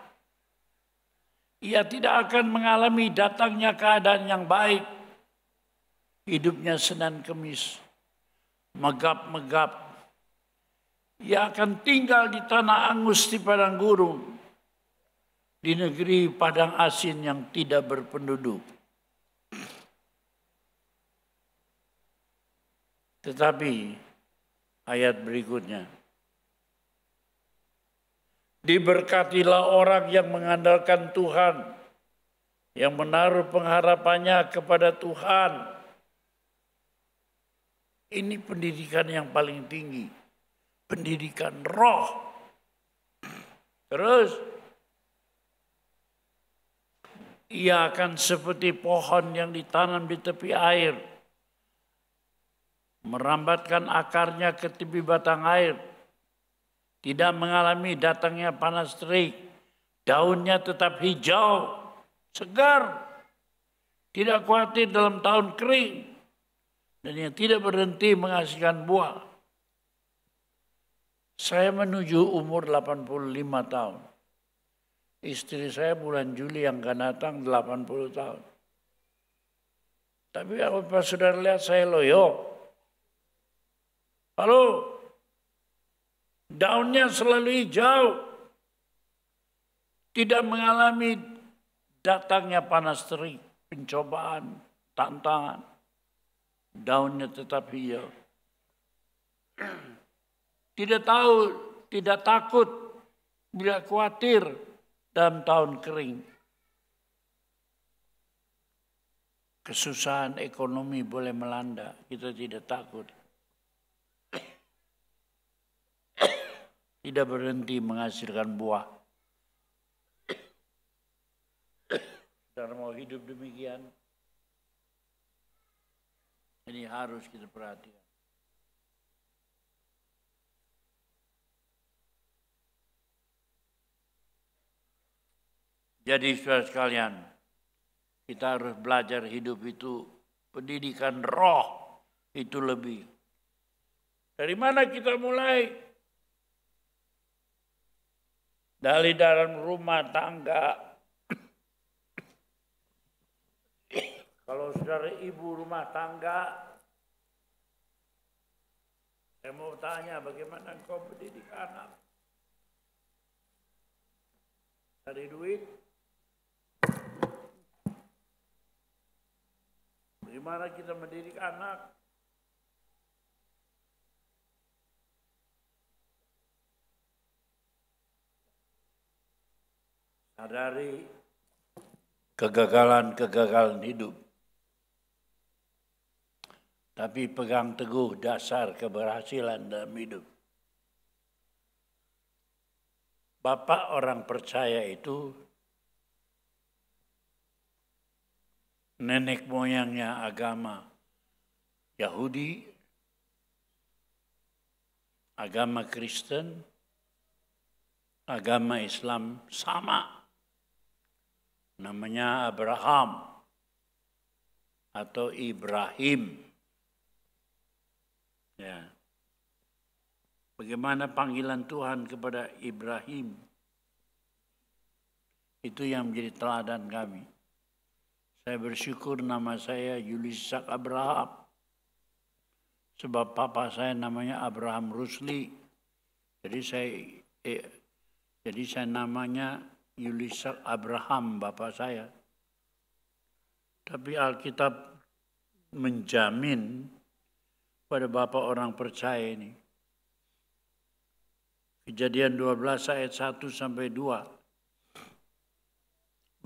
Ia tidak akan mengalami datangnya keadaan yang baik. Hidupnya Senin Kemis. Megap-megap. Ia akan tinggal di tanah angus di padang gurun. Di negeri padang asin yang tidak berpenduduk. Tetapi ayat berikutnya. Diberkatilah orang yang mengandalkan Tuhan. Yang menaruh pengharapannya kepada Tuhan. Ini pendidikan yang paling tinggi. Pendidikan roh. Terus. Ia akan seperti pohon yang ditanam di tepi air. Merambatkan akarnya ke tepi batang air. Tidak mengalami datangnya panas terik. Daunnya tetap hijau, segar. Tidak khawatir dalam tahun kering. Dan yang tidak berhenti menghasilkan buah. Saya menuju umur 85 tahun. Istri saya bulan Juli yang akan datang 80 tahun. Tapi apa saudara lihat saya loyo? Halo? Daunnya selalu hijau. Tidak mengalami datangnya panas terik, pencobaan, tantangan. Daunnya tetap hijau. Tidak tahu, tidak takut, tidak khawatir dalam tahun kering. Kesusahan ekonomi boleh melanda, kita tidak takut. Tidak berhenti menghasilkan buah. Saudara mau hidup demikian? Ini harus kita perhatikan. Jadi saudara sekalian, kita harus belajar hidup itu, pendidikan roh itu lebih. Dari mana kita mulai? Dari dalam rumah tangga. Kalau saudara ibu rumah tangga, saya mau tanya bagaimana engkau mendidik anak? Cari duit? Bagaimana kita mendidik anak? Sadari kegagalan-kegagalan hidup. Tapi pegang teguh dasar keberhasilan dalam hidup. Bapak orang percaya itu nenek moyangnya agama Yahudi, agama Kristen, agama Islam sama. Namanya Abraham atau Ibrahim. Ya. Bagaimana panggilan Tuhan kepada Ibrahim? Itu yang menjadi teladan kami. Saya bersyukur nama saya Yulisak Abraham. Sebab papa saya namanya Abraham Rusli. Jadi saya namanya Yulisak Abraham, bapak saya. Tapi Alkitab menjamin pada bapak orang percaya ini. Kejadian 12 ayat 1 sampai 2.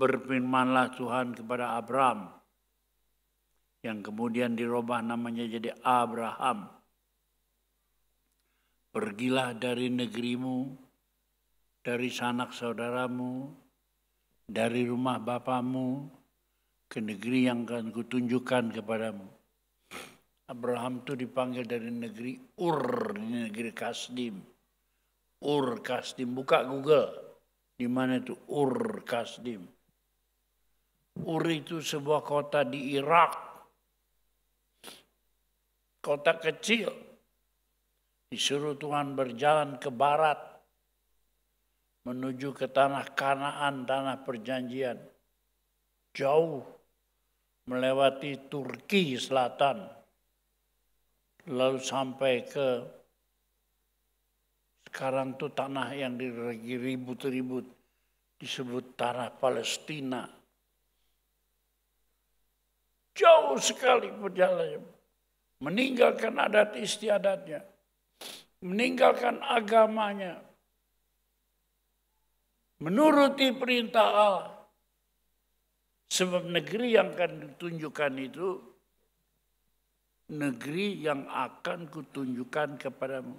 Berfirmanlah Tuhan kepada Abraham, yang kemudian dirubah namanya jadi Abraham. Pergilah dari negerimu, dari sanak saudaramu, dari rumah bapamu, ke negeri yang akan kutunjukkan kepadamu. Abraham itu dipanggil dari negeri Ur, negeri Kasdim. Ur Kasdim, buka Google. Di mana itu Ur Kasdim? Ur itu sebuah kota di Irak. Kota kecil. Disuruh Tuhan berjalan ke barat, menuju ke tanah Kanaan, tanah perjanjian. Jauh, melewati Turki selatan. Lalu sampai ke, sekarang tuh tanah yang diribut-ribut, disebut tanah Palestina. Jauh sekali perjalanannya. Meninggalkan adat istiadatnya. Meninggalkan agamanya. Menuruti perintah Allah. Sebab negeri yang akan ditunjukkan itu, negeri yang akan kutunjukkan kepadamu.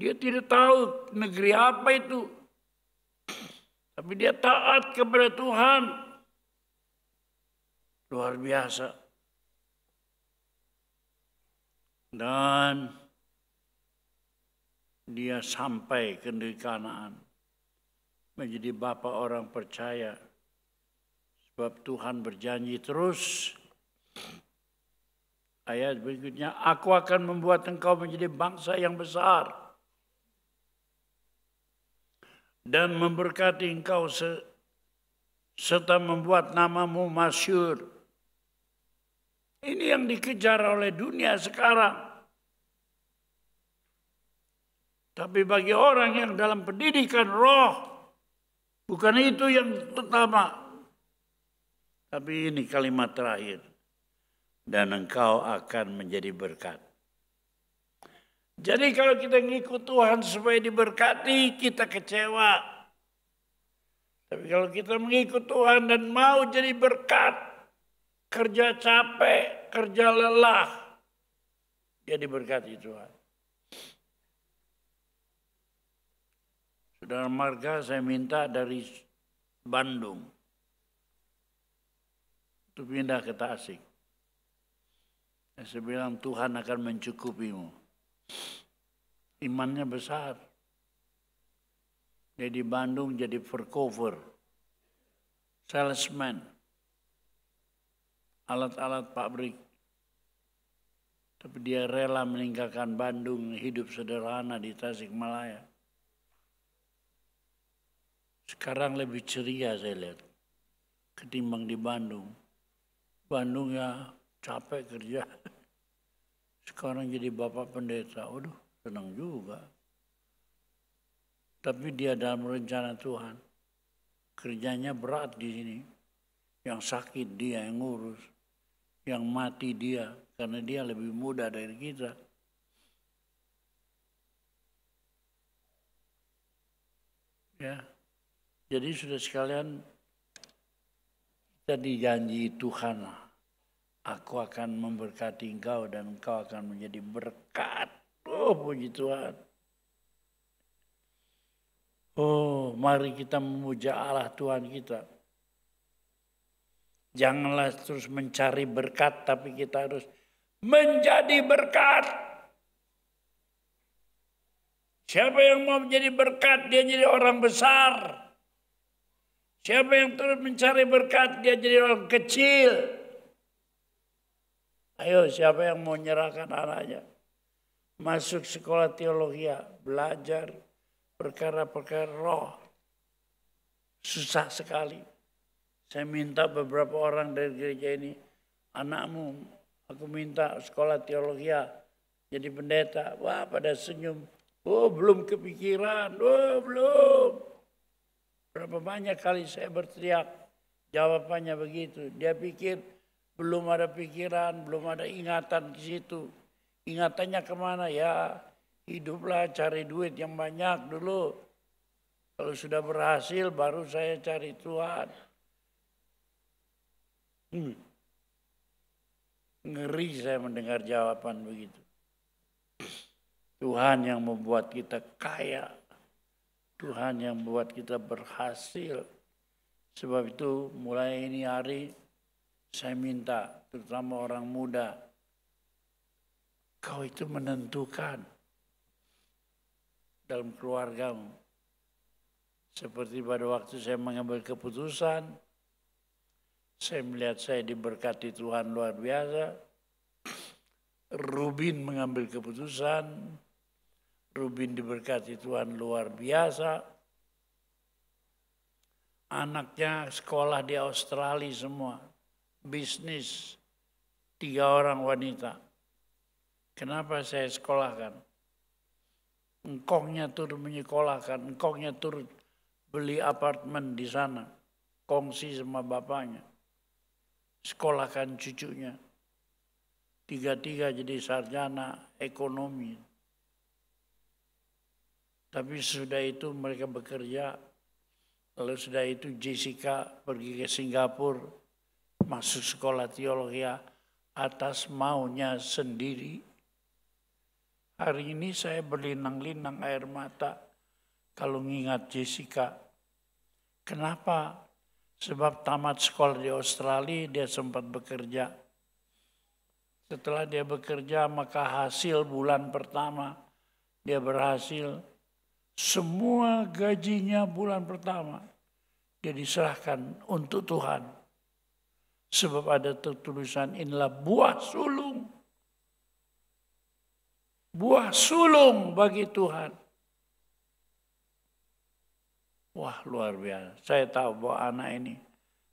Dia tidak tahu negeri apa itu. Tapi dia taat kepada Tuhan. Luar biasa. Dan dia sampai ke negeri Kanaan. Menjadi bapa orang percaya. Sebab Tuhan berjanji terus. Ayat berikutnya, aku akan membuat engkau menjadi bangsa yang besar. Dan memberkati engkau serta membuat namamu masyhur. Ini yang dikejar oleh dunia sekarang. Tapi bagi orang yang dalam pendidikan roh, bukan itu yang pertama. Tapi ini kalimat terakhir. Dan engkau akan menjadi berkat. Jadi kalau kita ngikut Tuhan supaya diberkati, kita kecewa. Tapi kalau kita mengikut Tuhan dan mau jadi berkat, kerja capek, kerja lelah, dia diberkati Tuhan. Saudara marga, saya minta dari Bandung untuk pindah ke Tasik. Saya bilang Tuhan akan mencukupimu. Imannya besar. Dia di Bandung jadi verkoper, salesman, alat-alat pabrik. Tapi dia rela meninggalkan Bandung, hidup sederhana di Tasikmalaya. Sekarang lebih ceria saya lihat ketimbang di Bandung. Bandung ya capek kerja. Sekarang jadi bapak pendeta. Waduh, senang juga. Tapi dia dalam rencana Tuhan. Kerjanya berat di sini. Yang sakit dia yang ngurus. yang mati dia karena dia lebih muda dari kita. Ya. Jadi sudah sekalian, kita dijanji Tuhan, aku akan memberkati engkau dan engkau akan menjadi berkat. Oh, puji Tuhan. Oh, mari kita memuja Allah Tuhan kita. Janganlah terus mencari berkat, tapi kita harus menjadi berkat. Siapa yang mau menjadi berkat, dia jadi orang besar. Siapa yang terus mencari berkat, dia jadi orang kecil. Ayo, siapa yang mau menyerahkan anaknya masuk sekolah teologi, belajar perkara-perkara roh. Susah sekali. Saya minta beberapa orang dari gereja ini, anakmu, aku minta sekolah teologi, jadi pendeta. Wah, pada senyum. Oh, belum kepikiran. Oh, belum. Berapa banyak kali saya berteriak, jawabannya begitu. Dia pikir belum ada pikiran, belum ada ingatan di situ. Ingatannya kemana? Ya, hiduplah cari duit yang banyak dulu. Kalau sudah berhasil, baru saya cari Tuhan. Ngeri saya mendengar jawaban begitu. Tuhan yang membuat kita kaya. Tuhan yang membuat kita berhasil. Sebab itu mulai ini hari saya minta, terutama orang muda, kau itu menentukan dalam keluargamu. Seperti pada waktu saya mengambil keputusan, saya melihat saya diberkati Tuhan luar biasa. Rubin mengambil keputusan, Rubin diberkati Tuhan luar biasa. Anaknya sekolah di Australia semua, bisnis, 3 orang wanita. Kenapa saya sekolahkan? Engkongnya turut menyekolahkan, engkongnya turut beli apartemen di sana, kongsi sama bapaknya. Sekolahkan cucunya. 3 jadi sarjana ekonomi. Tapi sudah itu mereka bekerja. Lalu sudah itu Jessica pergi ke Singapura, masuk sekolah teologi atas maunya sendiri. Hari ini saya berlinang-linang air mata kalau mengingat Jessica. Kenapa? Sebab tamat sekolah di Australia dia sempat bekerja. Setelah dia bekerja maka hasil bulan pertama dia berhasil. Semua gajinya bulan pertama dia diserahkan untuk Tuhan. Sebab ada tertulisan inilah buah sulung. Buah sulung bagi Tuhan. Wah, luar biasa. Saya tahu bahwa anak ini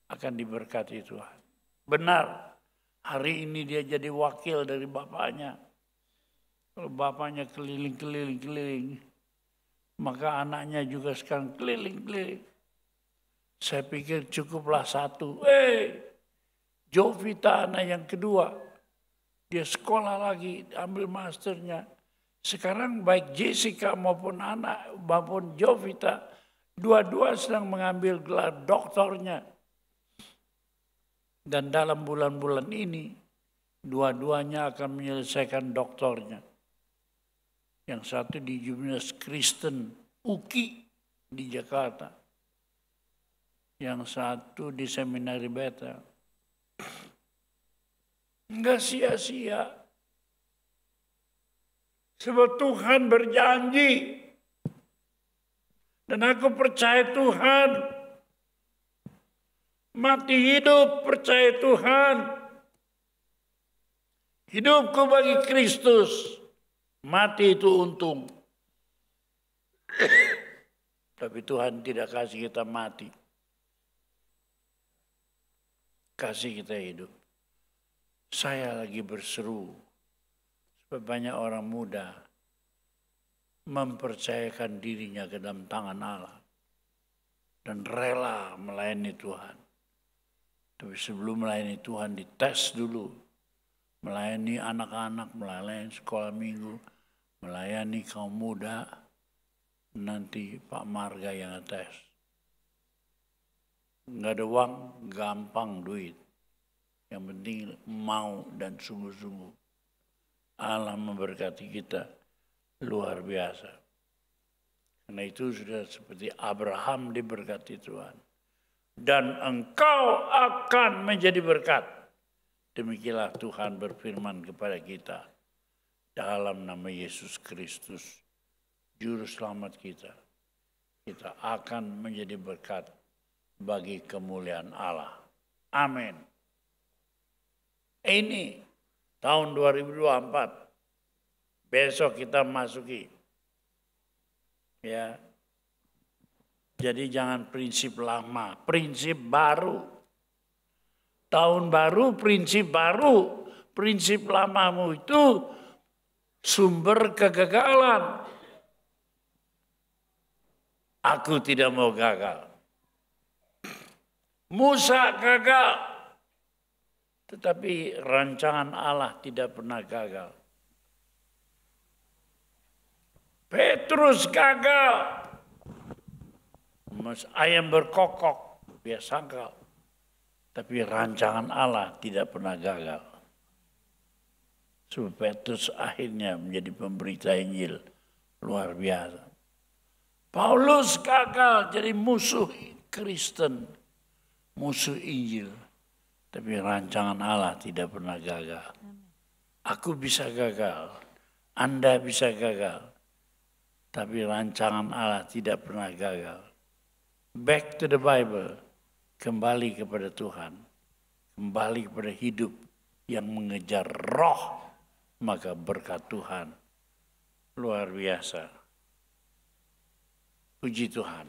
akan diberkati Tuhan. Benar, hari ini dia jadi wakil dari bapaknya. Kalau bapaknya keliling-keliling, maka anaknya juga sekarang keliling-keliling. Saya pikir cukuplah satu. Jovita anak yang kedua. Dia sekolah lagi, ambil masternya. Sekarang baik Jessica maupun anak, maupun Jovita, dua-dua sedang mengambil gelar doktornya. Dan dalam bulan-bulan ini, dua-duanya akan menyelesaikan doktornya. Yang satu di Universitas Kristen UKI di Jakarta. Yang satu di Seminari Bethel. Enggak sia-sia. Sebab Tuhan berjanji. Dan aku percaya Tuhan. Mati hidup percaya Tuhan. Hidupku bagi Kristus. Mati itu untung. Tapi Tuhan tidak kasih kita mati. Kasih kita hidup. Saya lagi berseru. Sebab banyak orang muda mempercayakan dirinya ke dalam tangan Allah. Dan rela melayani Tuhan. Tapi sebelum melayani Tuhan dites dulu. Melayani anak-anak, melayani sekolah minggu, melayani kaum muda, nanti Pak Marga yang tes. Nggak ada uang, gampang duit. Yang penting mau dan sungguh-sungguh. Allah memberkati kita luar biasa. Karena itu sudah seperti Abraham diberkati Tuhan. Dan engkau akan menjadi berkat. Demikianlah Tuhan berfirman kepada kita. Dalam nama Yesus Kristus, Juru Selamat kita. Kita akan menjadi berkat bagi kemuliaan Allah. Amin. Ini tahun 2024. Besok kita masuki. Ya. Jadi jangan prinsip lama, prinsip baru. Tahun baru, prinsip baru. Prinsip lamamu itu sumber kegagalan. Aku tidak mau gagal. Musa gagal. Tetapi rancangan Allah tidak pernah gagal. Petrus gagal. Ayam berkokok, dia sangkal. Tapi rancangan Allah tidak pernah gagal. Sebab Petrus akhirnya menjadi pemberita Injil luar biasa. Paulus gagal jadi musuh Kristen, musuh Injil. Tapi rancangan Allah tidak pernah gagal. Aku bisa gagal, Anda bisa gagal. Tapi rancangan Allah tidak pernah gagal. Back to the Bible, kembali kepada Tuhan, kembali kepada hidup yang mengejar roh, maka berkat Tuhan luar biasa. Puji Tuhan.